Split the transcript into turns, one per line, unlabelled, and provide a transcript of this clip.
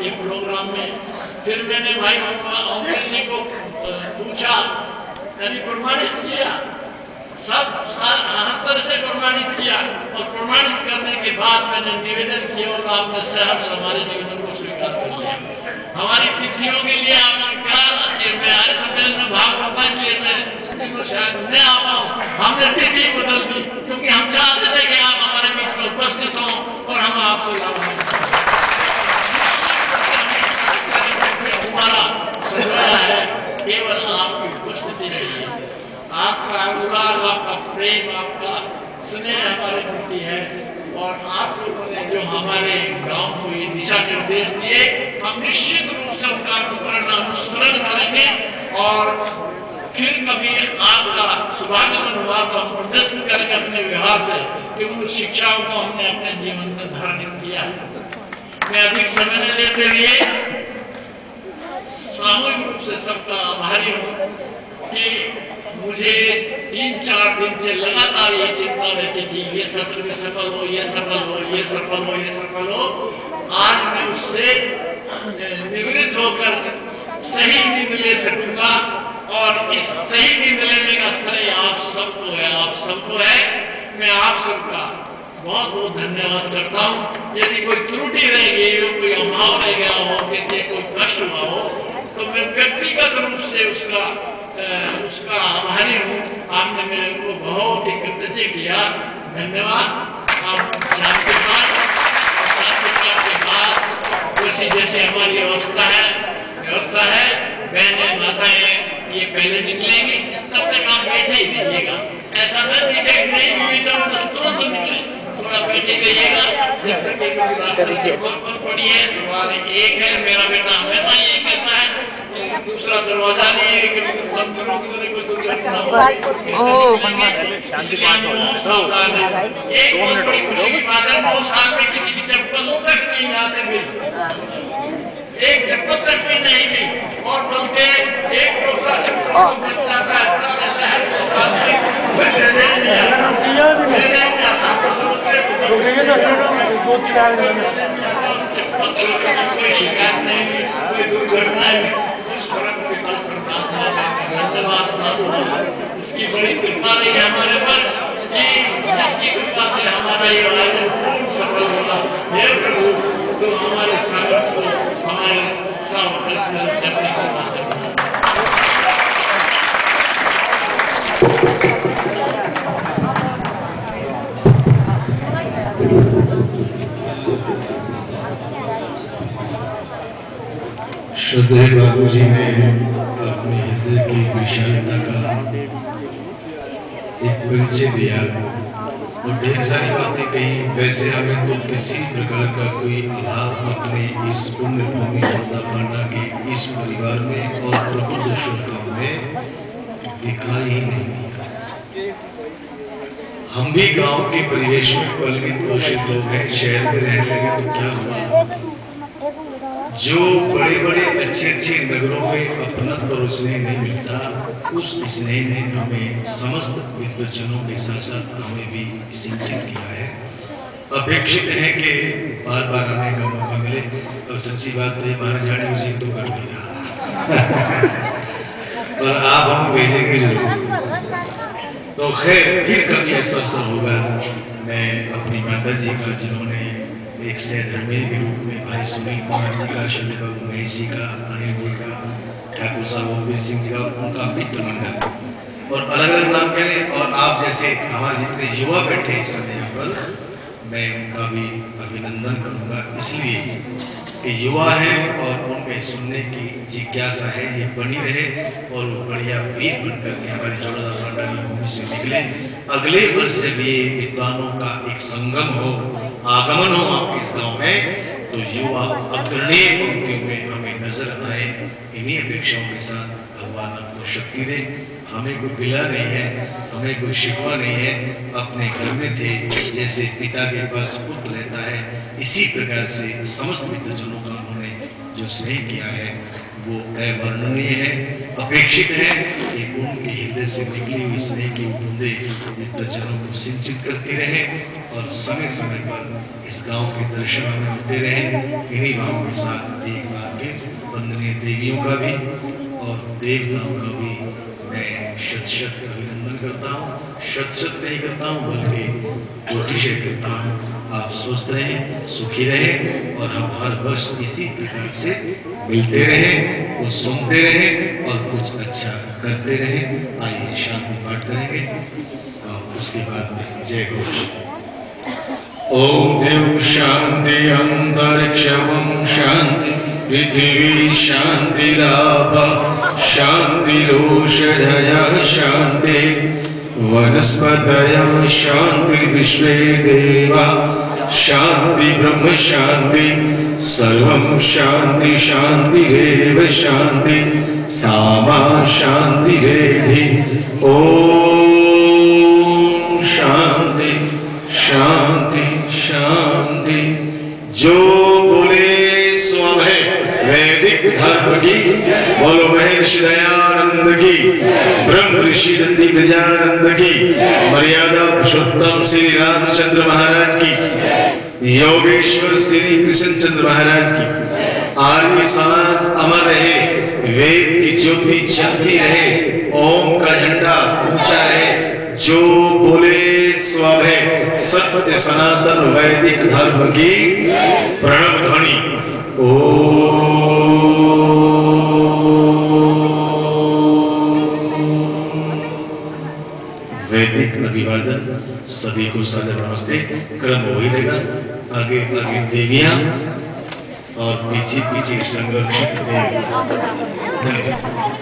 ये प्रोग्राम में। फिर मैंने भाई अमृत जी को पूछा, यानी प्रमाणित किया, सब हर तरह से प्रमाणित किया, और प्रमाणित करने के बाद मैंने निवेदन किया और आपने सहर्ष हमारे जीवन को स्वीकार कर लिया। हमारी तिथियों के लिए आपने कहा कि मैं आर्य सम्मेलन में भाग लूंगा, इसलिए मैं शायद न आ पाऊँ। हमने तिथि बदल दी क्योंकि हम चाहते थे कि आप हमारे बीच में उपस्थित हों और हम आपसे लाभ। हमारा सजवाया है केवल आपकी उपस्थिति नहीं है, आपका अनुराग, आपका प्रेम, आपका स्नेह हमारे प्रति है, और आप लोगों ने जो हमारे गांव को ये दिशा निर्देश दिए, हम निश्चित रूप से उनका अनुसरण करेंगे। और फिर कभी आपका शुभागमन हुआ तो हम प्रदर्शन करेंगे अपने व्यवहार से कि उन शिक्षाओं को हमने अपने जीवन में धारण किया। मैं अधिक समय न लेते हुए सामूहिक रूप से सबका आभारी हूँ कि मुझे 3-4 दिन से लगातार ये चिंता रहती थी, ये सत्र में सफल हो, ये सफल हो, ये सफल हो, ये सफल हो। आज मैं उससे निवृत्त होकर सही नींद ले सकूंगा, और इस सही नींद लेने का श्रेय आप सबको है, आप सबको है। मैं आप सबका बहुत बहुत धन्यवाद करता हूँ। यदि कोई त्रुटि रह गई हो, कोई अभाव रह गया हो, किसी कोई कष्ट हुआ हो, तो मैं व्यक्तिगत रूप से उसका आभारी हूँ। आपने मेरे को बहुत ही कृतज्ञ किया, धन्यवाद। आप शांति पाठ के बाद उसी जैसे हमारी व्यवस्था है, बहनें माताएं ये पहले निकलेंगे, तब तक आप बैठे ही रहिएगा। ऐसा नहीं हुई तो तुरंत निकले, थोड़ा बैठे रहिएगा जब तक पड़ी है। दरवाजा एक है, मेरा बेटा हमेशा ये कहता है, दूसरा दरवाजा नहीं है कि बंद करोगे तो कोई दुर्घटना सावधान है। एक बहुत बड़ी खुशी की बात है, 9 साल में किसी की चप्पल तक नहीं यहाँ से मिली, एक चप्पल तक भी नहीं मिली, और बल्कि एक टोकरा चप्पल बच जाता है, कोई शिकायत नहीं, कोई दुर्घटना नहीं, उस तरह धन्यवाद। उसकी बड़ी कृपा रही है हमारे पर, जिसकी कृपा से हमारा ये आयोजन पूर्ण सफल होगा। हे प्रभु, तो हमारे संगत को हमारे सामर्थ्य से अपनी कृपा से
श्रद्धेय बाबू जी ने अपने हृदय की विशालता का एक परिचय दिया और ढेर सारी बातें कही। वैसे हमें तो किसी प्रकार का कोई अभाव अपने इस पुण्य भूमि पांडा के इस परिवार में और प्रबुद्ध श्रोताओं में दिखाई ही नहीं दिया। हम भी गांव के परिवेश में पलित पोषित लोग हैं, शहर में रहने लगे तो क्या हुआ। जो बड़े बड़े अच्छे नगरों में अपना और स्नेह नहीं मिलता, उस स्नेह ने हमें समस्त विद्वजनों के साथ साथ हमें भी सिंचित किया है। अपेक्षित है कि बार बार आने का मौका मिले, और सच्ची बात तो हमारे जाने उसी तो कर नहीं रहा और आप हम भेजेंगे जरूर। तो खैर फिर कभी ऐसा अवसर होगा, मैं अपनी माता जी का, जिन्होंने एक सहधर्मी के रूप में भाई सुनील कुमार जी का, शनि बाबू महेश जी का, अनिल जी का, ठाकुर साहब वीर सिंह जी का, उनका मित्र मंडल और अलग अलग नाम करें, और आप जैसे हमारे जितने युवा बैठे इस समय यहाँ पर, मैं उनका भी अभिनंदन करूँगा, इसलिए कि युवा हैं और उनमें सुनने की जिज्ञासा है, ये बनी रहे और वो बढ़िया वीर बनकर के हमारे जोड़ादार पांडा की भूमि से निकले। अगले वर्ष जब ये विद्वानों का एक संगम हो, आगमन हो आपके इस गाँव में, तो युवा अग्रणीय पंक्तियों में हमें नजर आए। इन्हीं अपेक्षाओं के साथ भगवान आपको शक्ति दे। हमें कोई गिला नहीं है, हमें कोई शिकवा नहीं है, अपने घर में थे जैसे पिता के पास पुत्र रहता है, इसी प्रकार से समस्त विद्वजनों का उन्होंने जो स्नेह किया है वो अवर्णनीय है। अपेक्षित है कि उनके हृदय से निकली हुई स्नेह की बूंदें विद्वजनों को सिंचित करती रहे और समय समय पर इस गांव के दर्शन में होते रहे। इन्हीं भावों के साथ देवियों का भी और देवताओं का भी मैं शत अभिनंदन करता हूँ। शत नहीं करता हूँ बल्कि कोटिशः करता हूँ। आप स्वस्थ रहें, सुखी रहें और हम हर वर्ष इसी प्रकार से मिलते रहें, कुछ सुनते रहें और कुछ अच्छा करते रहें। आइए शांति पाठ करेंगे और उसके बाद में जय घोष। ओम देव शांति अंतरिक्षम शांति पृथ्वी शांतिराप शांतिरोषधयः शांति वनस्पतयः शांतिर्विश्वे देवा शांति ब्रह्म शांति सर्वं शांति शांतिरेव शांति सामा शांतिरेधि। ओम शांति शांति शांति। जो बोले स्वभय वैदिक धर्म की, बोलो महर्षि दयानंद की, ब्रह्म ऋषि दंडी गजानंद की, मर्यादा पुरुषोत्तम श्री रामचंद्र महाराज की, योगेश्वर श्री कृष्णचंद्र महाराज की। आर्य समाज अमर रहे, वेद की ज्योति चलती रहे, ओम का झंडा ऊंचा रहे। जो बोले स्वभय सत्य सनातन वैदिक धर्म की प्रणव ध्वनि। वैदिक अभिवादन सभी को सादर नमस्ते। क्रम वही रहेगा, आगे आगे देवियां और पीछे पीछे संरक्षित देव। धन्यवाद।